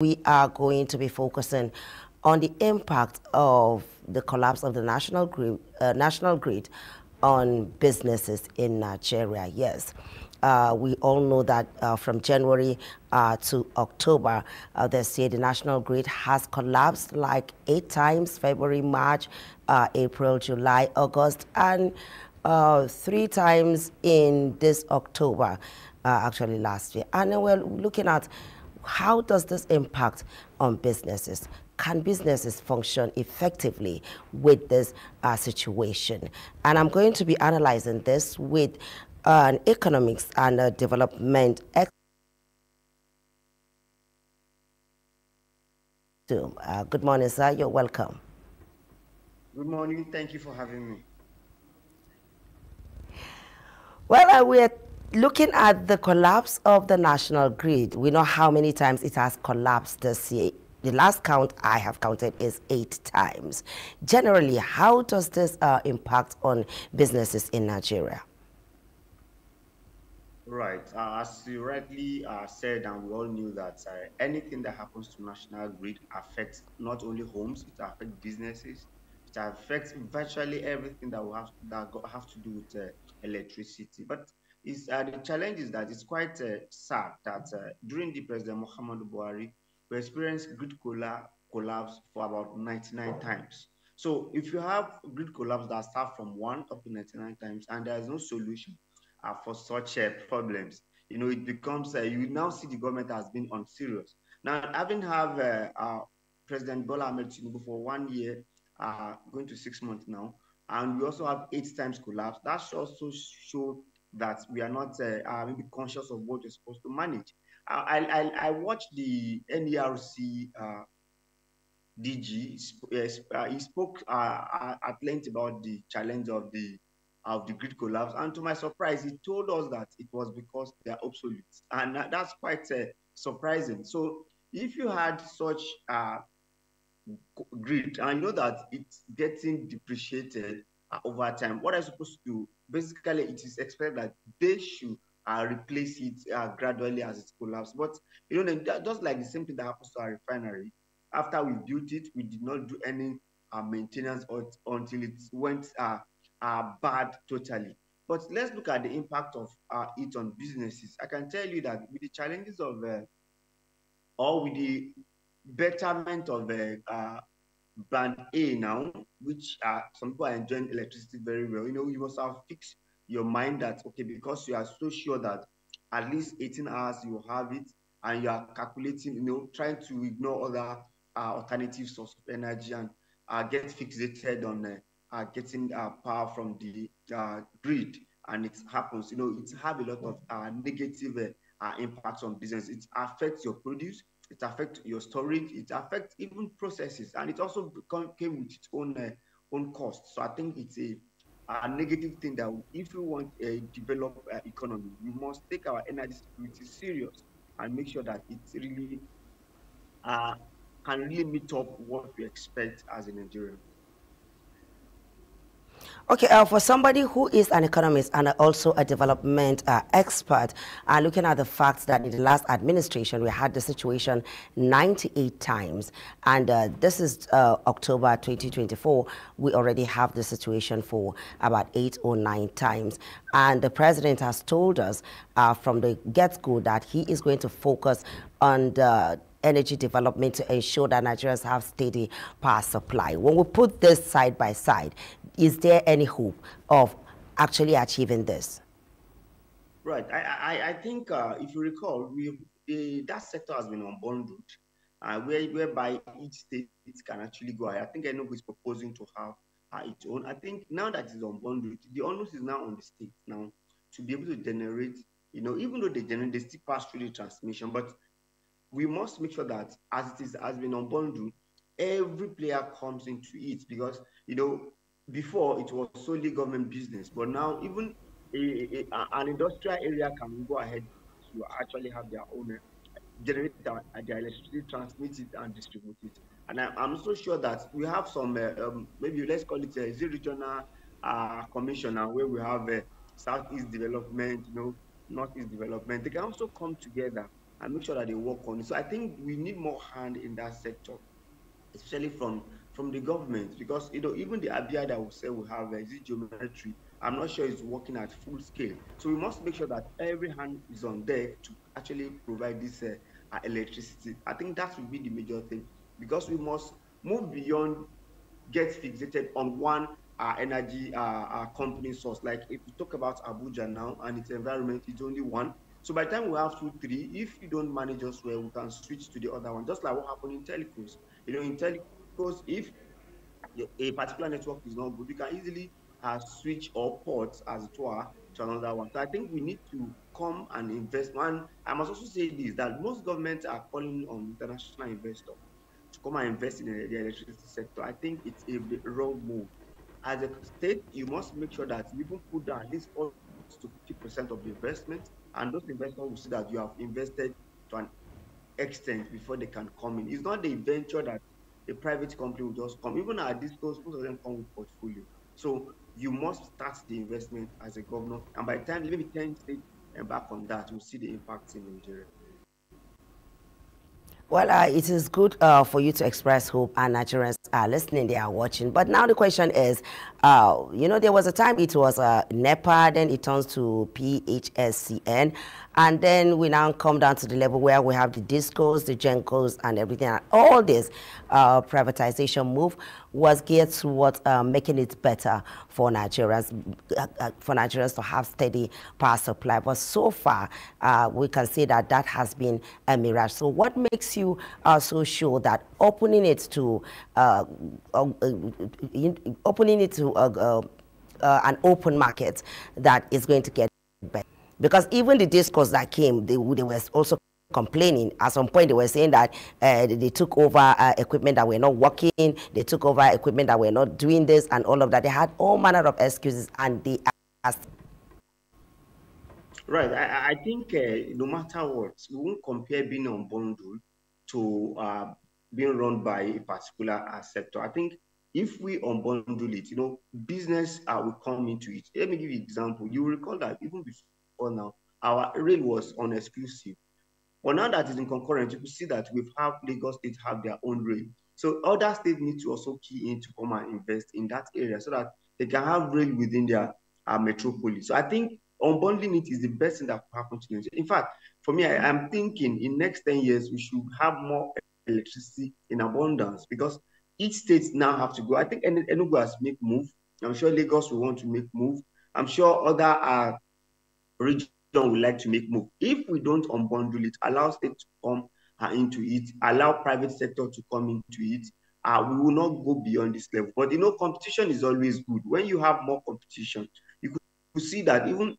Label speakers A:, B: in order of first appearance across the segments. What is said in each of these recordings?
A: We are going to be focusing on the impact of the collapse of the national grid on businesses in Nigeria. Yes, we all know that from January to October, this year the national grid has collapsed like 8 times: February, March, April, July, August, and 3 times in this October, actually last year. And then we're looking at how does this impact on businesses? Can businesses function effectively with this situation? And I'm going to be analyzing this with an economics and development expert. Good morning, sir. You're welcome.
B: Good morning. Thank you for having me.
A: Well, we're looking at the collapse of the national grid. We know how many times it has collapsed this year. The last count I have counted is 8 times. Generally, how does this impact on businesses in Nigeria?
B: Right. As you rightly said, and we all knew that anything that happens to national grid affects not only homes, it affects businesses, it affects virtually everything that have to do with electricity. But the challenge is that it's quite sad that during the President Muhammadu Buhari, we experienced collapse for about 99 times. So if you have grid collapse that start from 1 up to 99 times and there is no solution for such problems, it becomes you now see the government has been unserious. Now, having have President Bola Ahmed Tinubu for 1 year, going to 6 months now, and we also have 8 times collapse. That should also show that we are not maybe conscious of what we're supposed to manage. I watched the NERC DG. He spoke at length about the challenge of the grid collapse, and to my surprise, he told us that it was because they are obsolete, and that's quite surprising. So, if you had such grid, and you know that it's getting depreciated over time, what are you supposed to do? Basically, it is expected that they should replace it gradually as it collapses. But just like the same thing that happens to our refinery, after we built it, we did not do any maintenance until it went bad totally. But let's look at the impact of it on businesses. I can tell you that with the challenges of or with the betterment of band A now, which some people are enjoying electricity very well. You must have fixed your mind that, okay, because you are so sure that at least 18 hours you will have it, and you are calculating, trying to ignore other alternative source of energy and get fixated on getting power from the grid. And it happens, it have a lot of negative impacts on business. It affects your produce, it affects your storage, it affects even processes, and it also came with its own cost. So I think it's a negative thing that if we want a developed economy, we must take our energy security serious and make sure that it really uh, can really meet up what we expect as a Nigerian.
A: Okay, for somebody who is an economist and also a development expert, looking at the fact that in the last administration we had the situation 98 times, and this is October 2024, we already have the situation for about 8 or 9 times. And the president has told us from the get-go that he is going to focus on the energy development to ensure that Nigerians have steady power supply. When we put this side by side, is there any hope of actually achieving this?
B: Right. I think if you recall, that sector has been unbundled, whereby each state can actually go ahead. I think Enugu is proposing to have its own. I think now that it's unbundled, the onus is now on the state now to be able to generate. Even though they generate, they still pass through the transmission, but we must make sure that as it is has been unbundled, every player comes into it, because before it was solely government business, but now even an industrial area can go ahead to actually have their own generate their electricity, transmit it, and distribute it. And I'm so sure that we have some maybe let's call it a regional commissioner, where we have southeast development, northeast development. They can also come together and make sure that they work on it. So I think we need more hand in that sector, especially from the government, because even the ABI that we say we have, is it geometry? I'm not sure it's working at full scale. So we must make sure that every hand is on deck to actually provide this electricity. I think that will be the major thing, because we must move beyond get fixated on one energy company source. Like if you talk about Abuja now and its environment, it's only one. So by the time we have two, three, if you don't manage us well, we can switch to the other one. Just like what happened in telecos. In telecos, if a particular network is not good, you can easily switch or port, as it were, to another one. So I think we need to come and invest. And I must also say this, that most governments are calling on international investors to come and invest in the electricity sector. I think it's a wrong move. As a state, you must make sure that you even put down at least 40 to 50% of the investment, and those investors will see that you have invested to an extent before they can come in. It's not the venture that a private company will just come. Even at this cost, most of them come with portfolio. So you must start the investment as a governor, and by the time maybe 10 states embark on that, we'll see the impact in Nigeria.
A: Well, it is good for you to express hope, and Nigerians are listening, they are watching. But now the question is, there was a time it was NEPA, then it turns to PHSCN, and then we now come down to the level where we have the DISCOs, the GENCOs, and everything. And all this privatization move was geared towards making it better for Nigerians to have steady power supply. But so far, we can say that that has been a mirage. So what makes you so sure that opening it to an open market that is going to get better? Because even the discourse that came, they were also complaining. At some point, they were saying that they took over equipment that were not working, they took over equipment that were not doing this and all of that. They had all manner of excuses, and they asked.
B: Right. I think no matter what, we won't compare being unbundled to being run by a particular sector. I think if we unbundle it, business will come into it. Let me give you an example. You will recall that even before now, our rail was on exclusive. But now that it's in concurrent, you can see that we've have Lagos State have their own rail. So other states need to also key in to come and invest in that area so that they can have rail within their metropolis. So I think unbundling it is the best thing that could happen to Nigeria. In fact, for me, I'm thinking in next 10 years, we should have more electricity in abundance, because each state now have to go. I think Enugu has make move. I'm sure Lagos will want to make move. I'm sure other region would like to make move. If we don't unbundle it, allow state to come into it, allow private sector to come into it, we will not go beyond this level. But competition is always good. When you have more competition, you could see that even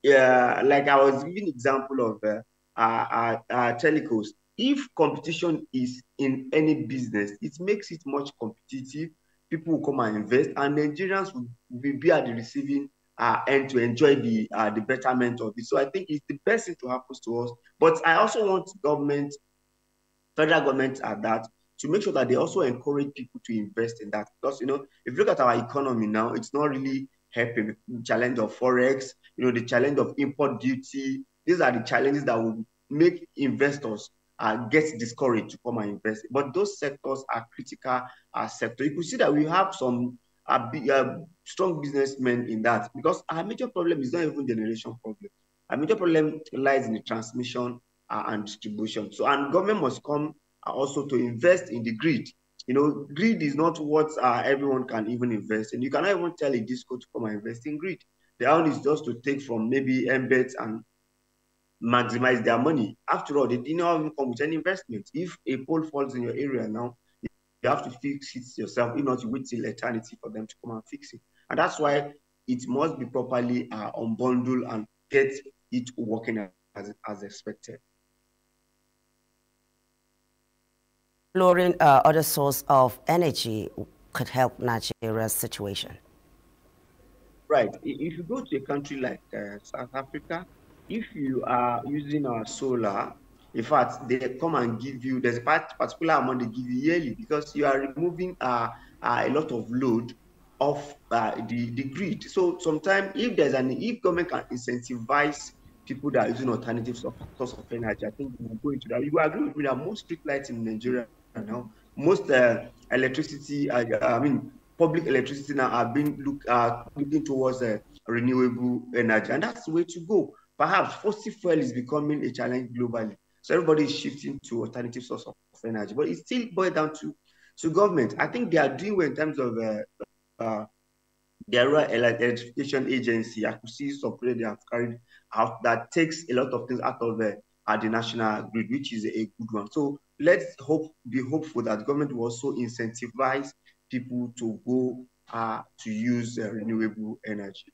B: like I was giving example of telecos. If competition is in any business, it makes it much competitive. People will come and invest, and Nigerians will be at the receiving end to enjoy the betterment of it. So I think it's the best thing to happen to us. But I also want federal government at that, to make sure that they also encourage people to invest in that. Because, if you look at our economy now, it's not really helping. The challenge of Forex, the challenge of import duty. These are the challenges that will make investors get discouraged to come and invest. But those sectors are critical sector. You could see that we have some strong businessmen in that, because our major problem is not even generation problem. Our major problem lies in the transmission and distribution. So, and government must come also to invest in the grid. Grid is not what everyone can even invest in. You cannot even tell a disco to come and invest in grid. The only is just to take from maybe embeds and maximize their money. After all, they did not even come with any investment. If a pole falls in your area now, you have to fix it yourself. If not, you wait till eternity for them to come and fix it. And that's why it must be properly unbundled and get it working as expected.
A: Exploring other source of energy could help Nigeria's situation.
B: Right. If you go to a country like South Africa, if you are using our solar, in fact, they come and give you, there's a particular amount they give you yearly, because you are removing a lot of load of the grid. So sometimes if government can incentivize people that are using alternative source of energy. I think we'll go into that. You will agree with me that most street lights in Nigeria now, most electricity, I mean, public electricity now are being looking towards renewable energy, and that's the way to go. Perhaps fossil fuel is becoming a challenge globally, so everybody is shifting to alternative source of energy, but it still boils down to government. I think they are doing well in terms of uh, the rural electrification agency. I could see some projects they have carried out that takes a lot of things out of the national grid, which is a good one. So let's be hopeful that government will also incentivize people to go to use renewable energy.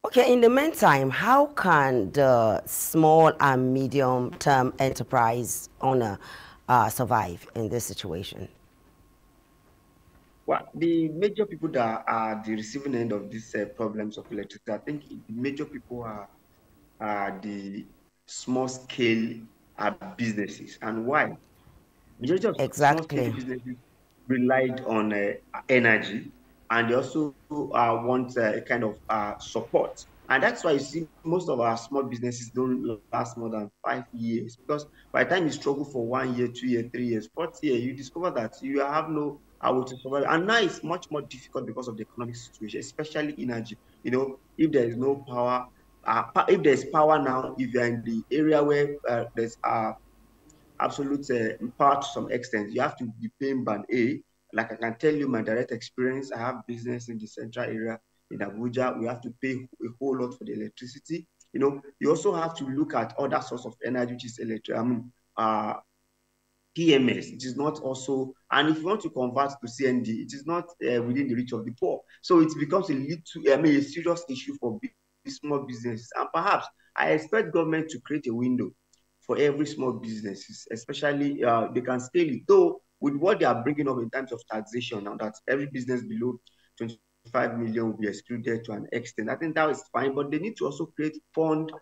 A: Okay, in the meantime, how can the small and medium-term enterprise owner survive in this situation?
B: Well, the major people that are the receiving end of these problems of electricity, I think the major people are the small scale businesses. And why? Majority of small scale
A: Exactly.
B: businesses relied on energy, and they also want a kind of support. And that's why you see most of our small businesses don't last more than 5 years, because by the time you struggle for 1 year, 2 year, 3 years, fourth year, you discover that you have no how to survive. And now it's much more difficult because of the economic situation, especially energy. If there is no power, if there's power now, if you're in the area where there's absolute power to some extent, you have to be paying band A. Like I can tell you my direct experience, I have business in the central area in Abuja. We have to pay a whole lot for the electricity. You also have to look at other source of energy, which is electric. PMS. It is not also, and if you want to convert to CND, it is not within the reach of the poor. So it becomes a serious issue for small businesses. And perhaps I expect government to create a window for every small businesses, especially they can scale it. Though with what they are bringing up in terms of taxation now, that every business below 25 million will be excluded to an extent. I think that is fine, but they need to also create fund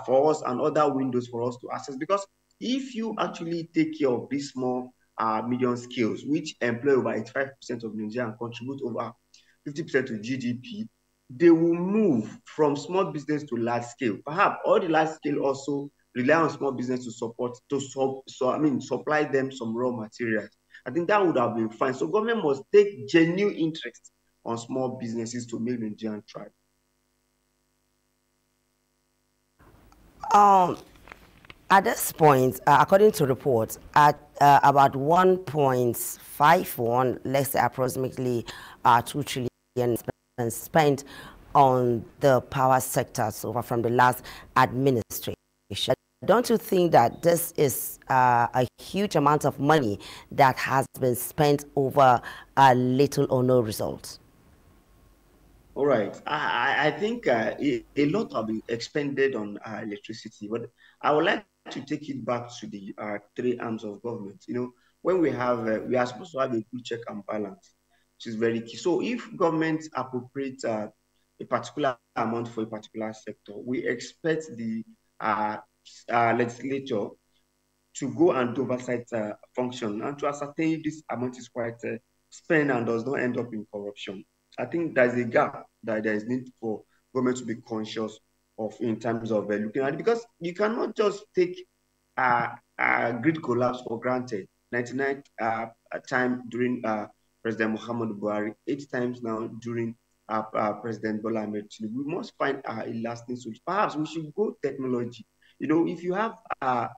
B: for us and other windows for us to access, because if you actually take care of these small medium scales, which employ over 85% of Nigeria and contribute over 50% to GDP, they will move from small business to large scale. Perhaps all the large scale also rely on small business to supply them some raw materials. I think that would have been fine. So government must take genuine interest on small businesses to make Nigerian thrive.
A: At this point, according to reports, at about 1.51, let's say approximately 2 trillion spent on the power sector so far from the last administration. Don't you think that this is a huge amount of money that has been spent over little or no results?
B: All right. I think a lot have been expended on electricity, but I would like to take it back to the three arms of government. When we are supposed to have a good check and balance, which is very key. So if government appropriate a particular amount for a particular sector, we expect the legislature to go and do oversight function and to ascertain if this amount is quite spent and does not end up in corruption. I think there's a gap that there is need for government to be conscious of in terms of looking at it, because you cannot just take grid collapse for granted. 99 time during President Muhammad Buhari, 8 times now during President Bola Ahmed Tinubu. We must find a lasting solution. Perhaps we should go technology. If you have a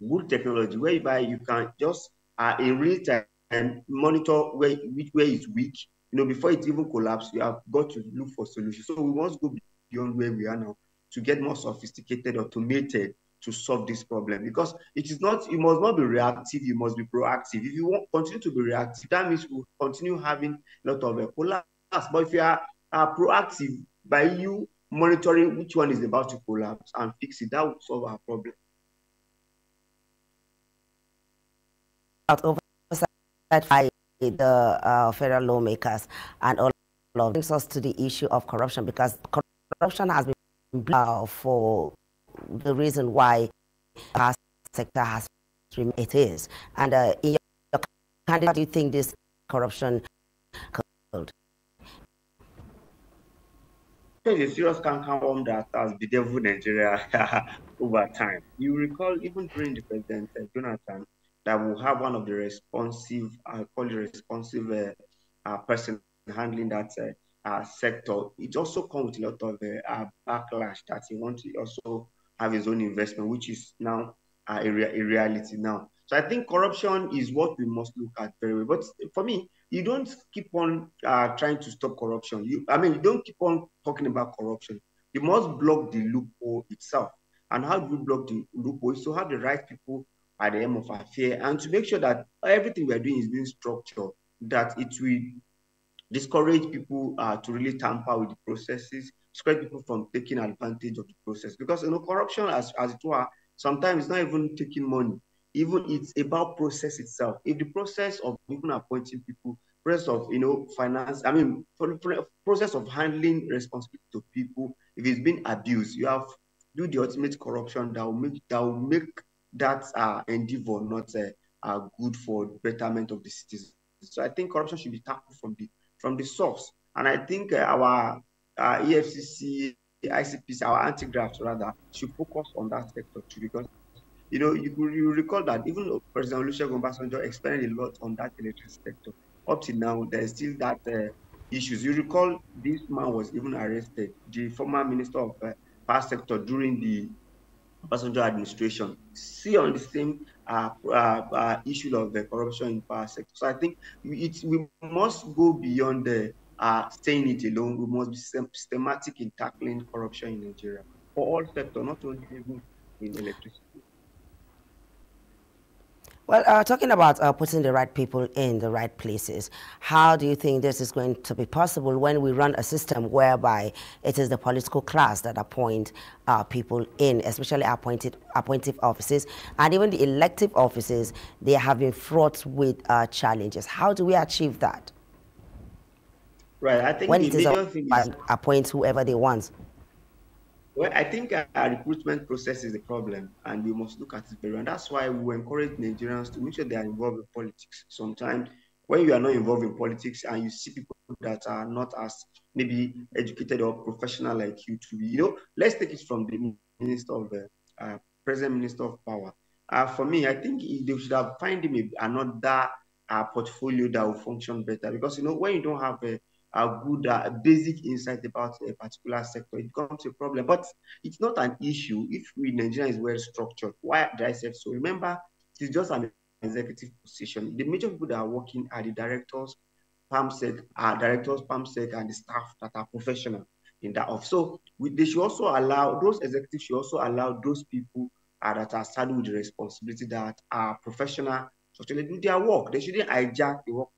B: good technology whereby you can just in real time monitor which way is weak, before it even collapses, you have got to look for solutions. So we must go beyond where we are now to get more sophisticated, automated to solve this problem, because you must not be reactive, you must be proactive. If you want continue to be reactive, that means we'll continue having a lot of collapse. But if you are proactive, by you monitoring which one is about to collapse and fix it, that will solve our problem.
A: Oversight by the federal lawmakers and all of brings us to the issue of corruption, because corruption has been for the reason why our sector has remained it is. And in your candidate, do you think this corruption could?
B: is a serious canker that has bedeviled Nigeria over time. You recall even during the President Jonathan that will have one of the responsive, I call it responsive person handling that sector. It also comes with a lot of backlash that he wants to also have his own investment, which is now a reality now. So I think corruption is what we must look at very well. But for me, you don't keep on trying to stop corruption. You don't keep on talking about corruption. You must block the loophole itself. And how do you block the loophole? Is to have the right people at the end of affair and to make sure that everything we are doing is being structured, that it will discourage people to really tamper with the processes, discourage people from taking advantage of the process. Because corruption, as it were, sometimes it's not even taking money. Even it's about process itself. If the process of even appointing people, process of finance, for process of handling responsibility to people, if it's been abused, you have do the ultimate corruption that will make that endeavor not good for betterment of the citizens. So I think corruption should be tackled from the source. And I think our EFCC, ICPC, our anti-graft rather, should focus on that sector too, because you recall that even President Olusegun Obasanjo expanded a lot on that electricity sector. Up till now, there's still that issues. You recall this man was even arrested, the former minister of power sector during the Obasanjo administration, see on the same issue of the corruption in power sector. So I think we must go beyond the saying it alone. We must be systematic in tackling corruption in Nigeria for all sectors, not only even in electricity.
A: Well, talking about putting the right people in the right places, how do you think this is going to be possible when we run a system whereby it is the political class that appoint people in, especially appointive offices, and even the elective offices, they have been fraught with challenges? How do we achieve that?
B: Right. I think
A: When
B: the
A: it is
B: major thing is,
A: appoint whoever they want.
B: well, I think our recruitment process is the problem, and we must look at it very well. And that's why we encourage Nigerians to make sure they are involved in politics. Sometimes, when you are not involved in politics and you see people that are not as maybe educated or professional like you to be, let's take it from the minister of present minister of power. For me, I think they should have find him another portfolio that will function better, because when you don't have a good basic insight about a particular sector, it becomes a problem. But it's not an issue if we Nigeria is well structured. Why did I say so? Remember, it's just an executive position. The major people that are working are the directors, PAMSEC, and the staff that are professional in that office. So they should also allow those executives should also allow those people that are saddled with the responsibility that are professional to actually do their work. They shouldn't hijack the work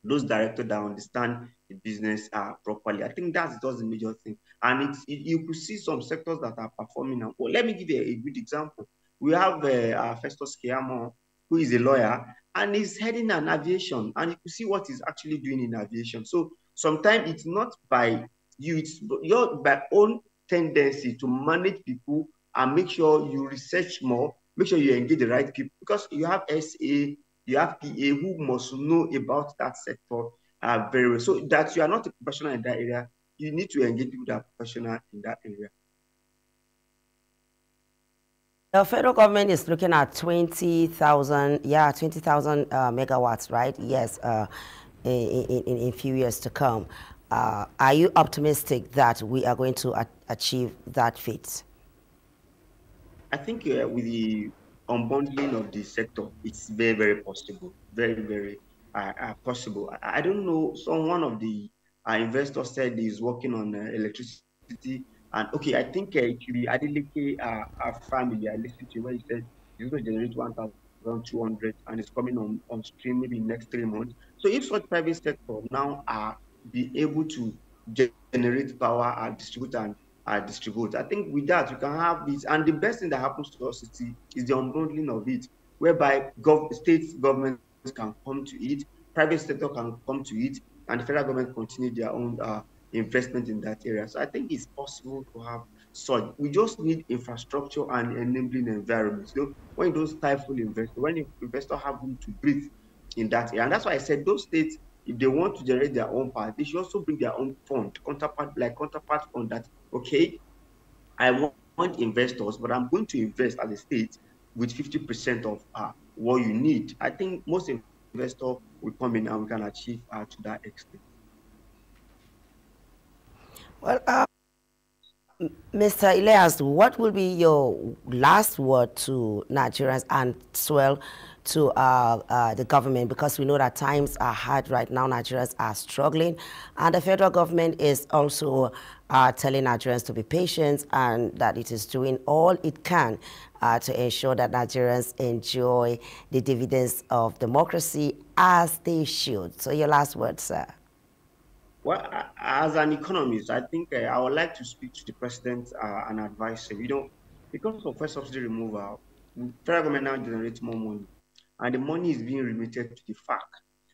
B: those directors that understand the business properly. I think that's just the major thing. And you could see some sectors that are performing now. Well, let me give you a good example. We have Festus Keyamo, who is a lawyer, and he's heading an aviation, and you can see what he's actually doing in aviation. So sometimes it's not by you, it's your by own tendency to manage people and make sure you research more, make sure you engage the right people, because you have SA, you have PA who must know about that sector very well. So that you are not a professional in that area, you need to engage people that are professional in that area.
A: The federal government is looking at 20,000, 20,000 megawatts, right? Yes, in a few years to come. Are you optimistic that we are going to achieve that feat?
B: I think with the unbundling of the sector, it's very, very possible. Very, very possible. I don't know. One of the investors said he's working on electricity. And okay, I think it should be Adeleke family. I listened to where he said he's going to generate 1,200 and it's coming on stream maybe in next 3 months. So if such private sector now are be able to generate power and distribute. I think with that, you can have this. And the best thing that happens to our city is the unbundling of it, whereby state governments can come to it, private sector can come to it, and the federal government continue their own investment in that area. So I think it's possible to have such. We just need infrastructure and enabling environments. When those stifle investors, when investors have room to breathe in that area. And that's why I said those states if they want to generate their own power, they should also bring their own fund, counterpart fund that, okay, I want investors, but I'm going to invest as a state with 50% of what you need. I think most investors will come in and we can achieve to that extent.
A: Well, Mr. Elias, what will be your last word to Nigerians and as well to the government? Because we know that times are hard right now. Nigerians are struggling, and the federal government is also telling Nigerians to be patient and that it is doing all it can to ensure that Nigerians enjoy the dividends of democracy as they should. So your last word, sir.
B: Well, as an economist, I think I would like to speak to the president and advise him. Because of first subsidy removal, federal government now generates more money, and the money is being remitted to the FAC.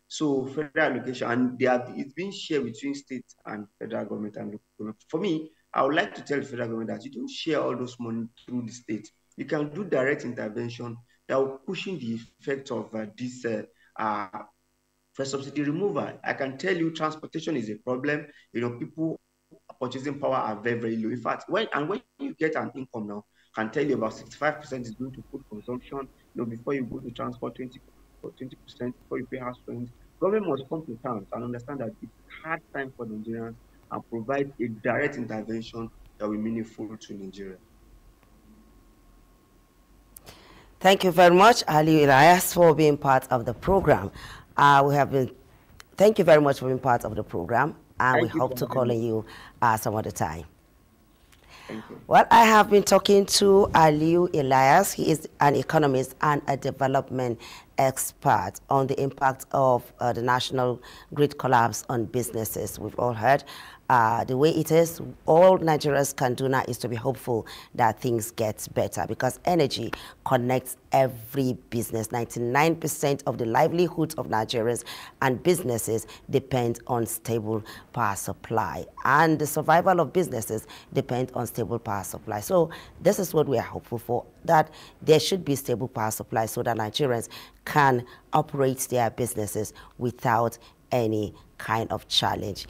B: So federal allocation, and it's being shared between state and federal government and local government. For me, I would like to tell the federal government that you don't share all those money through the state. You can do direct intervention that will cushion the effect of this for subsidy removal. I can tell you transportation is a problem. People purchasing power are very, very low. In fact, when you get an income now, I can tell you about 65% is going to food consumption. Before you go to transport, 20% before you pay house rent. Government must come to terms and understand that it's hard time for Nigerians and provide a direct intervention that will be meaningful to Nigeria.
A: Thank you very much, Ali Elias, for being part of the program. Thank you very much for being part of the program, and we hope to call on you some other time.
B: Thank you.
A: Well, I have been talking to Aliu Elias. He is an economist and a development expert on the impact of the national grid collapse on businesses. We've all heard the way it is. All Nigerians can do now is to be hopeful that things get better, because energy connects every business. 99% of the livelihoods of Nigerians and businesses depend on stable power supply, and the survival of businesses depend on stable power supply. So this is what we are hopeful for, that there should be stable power supply so that Nigerians can operate their businesses without any kind of challenge.